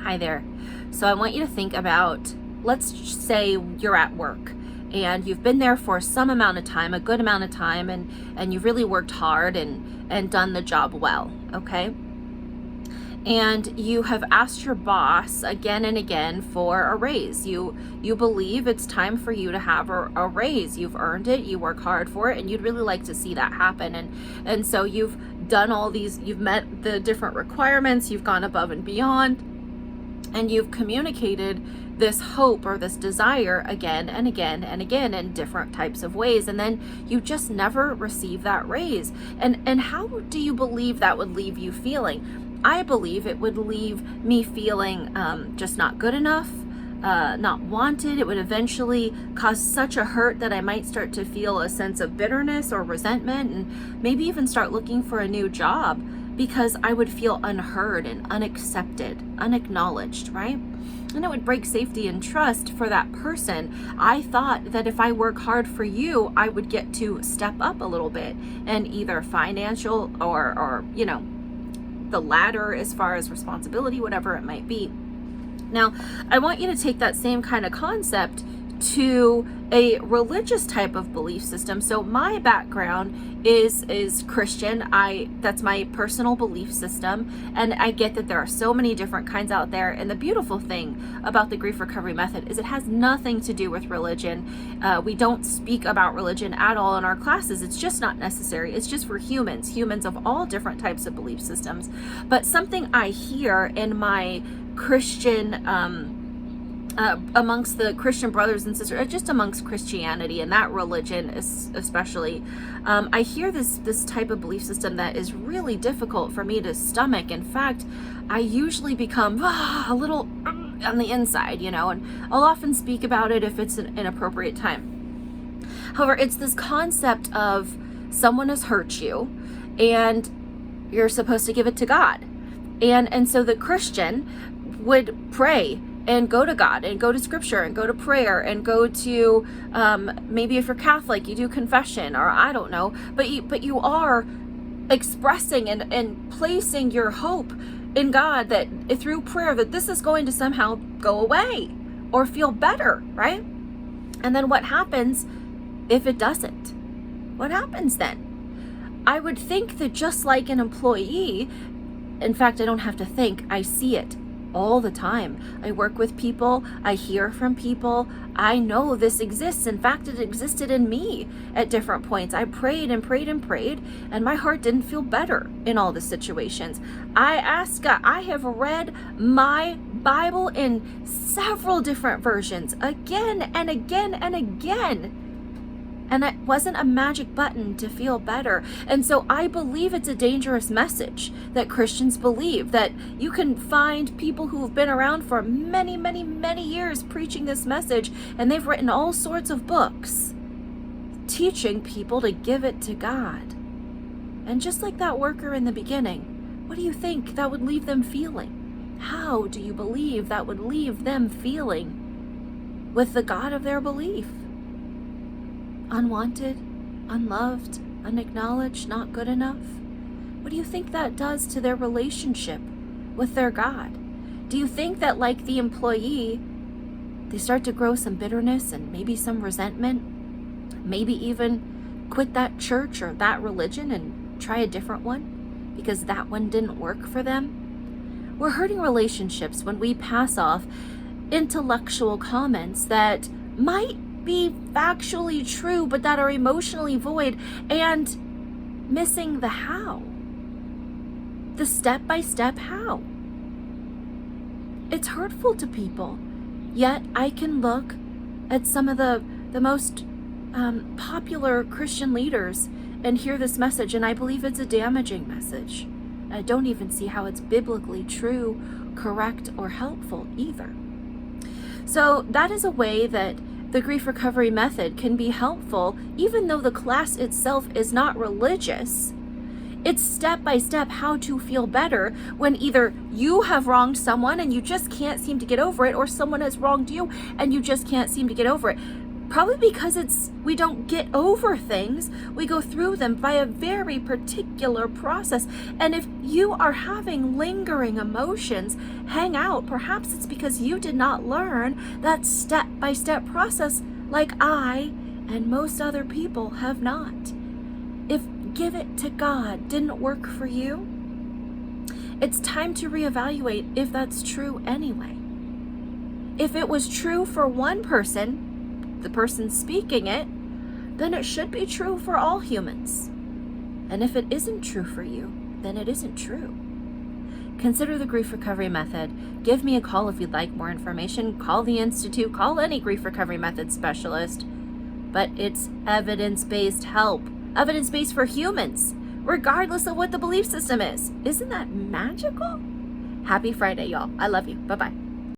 Hi there. So I want you to think about, let's say you're at work and you've been there for some amount of time, a good amount of time, and you've really worked hard and done the job well, okay? And you have asked your boss again and again for a raise. You believe it's time for you to have a raise. You've earned it, you work hard for it, and you'd really like to see that happen. And so you've done all these, you've met the different requirements, you've gone above and beyond, and you've communicated this hope or this desire again and again and again in different types of ways, and then you just never receive that raise. And how do you believe that would leave you feeling? I believe it would leave me feeling just not good enough, not wanted. It would eventually cause such a hurt that I might start to feel a sense of bitterness or resentment, and maybe even start looking for a new job, because I would feel unheard and unaccepted, unacknowledged, right? And it would break safety and trust for that person. I thought that if I work hard for you, I would get to step up a little bit, and either financial or the ladder as far as responsibility, whatever it might be. Now, I want you to take that same kind of concept to a religious type of belief system. So my background is Christian. That's my personal belief system, and I get that there are so many different kinds out there. And the beautiful thing about the grief recovery method is it has nothing to do with religion. We don't speak about religion at all in our classes. It's just not necessary. It's just for humans of all different types of belief systems. But something I hear in my Christian amongst the Christian brothers and sisters, just amongst Christianity and that religion especially, I hear this type of belief system that is really difficult for me to stomach. In fact, I usually become a little on the inside, and I'll often speak about it if it's an inappropriate time. However, it's this concept of someone has hurt you and you're supposed to give it to God. And so the Christian would pray and go to God and go to scripture and go to prayer and go to maybe if you're Catholic, you do confession, or I don't know, but you are expressing and placing your hope in God that through prayer that this is going to somehow go away or feel better, right? And then what happens if it doesn't? What happens then? I would think that just like an employee, in fact, I don't have to think, I see it all the time. I work with people, I hear from people, I know this exists. In fact, it existed in me at different points. I prayed and prayed and prayed, and my heart didn't feel better in all the situations. I asked God, I have read my Bible in several different versions again and again and again. And it wasn't a magic button to feel better. And so I believe it's a dangerous message that Christians believe, that you can find people who have been around for many, many, many years preaching this message, and they've written all sorts of books teaching people to give it to God. And just like that worker in the beginning, what do you think that would leave them feeling? How do you believe that would leave them feeling with the God of their belief? Unwanted, unloved, unacknowledged, not good enough? What do you think that does to their relationship with their God? Do you think that, like the employee, they start to grow some bitterness and maybe some resentment, maybe even quit that church or that religion and try a different one because that one didn't work for them? We're hurting relationships when we pass off intellectual comments that might be factually true, but that are emotionally void and missing the how. The step-by-step how. It's hurtful to people. Yet I can look at some of the most popular Christian leaders and hear this message, and I believe it's a damaging message. I don't even see how it's biblically true, correct, or helpful either. So that is a way that the grief recovery method can be helpful, even though the class itself is not religious. It's step-by-step how to feel better when either you have wronged someone and you just can't seem to get over it, or someone has wronged you and you just can't seem to get over it. Probably because we don't get over things. We go through them by a very particular process. And if you are having lingering emotions hang out, perhaps it's because you did not learn that step-by-step process like I and most other people have not. If give it to God didn't work for you, it's time to reevaluate if that's true anyway. If it was true for one person, the person speaking it, then it should be true for all humans. And if it isn't true for you, then it isn't true. Consider the grief recovery method. Give me a call if you'd like more information. Call the Institute, call any grief recovery method specialist. But it's evidence-based help. Evidence-based for humans, regardless of what the belief system is. Isn't that magical? Happy Friday, y'all. I love you. Bye-bye.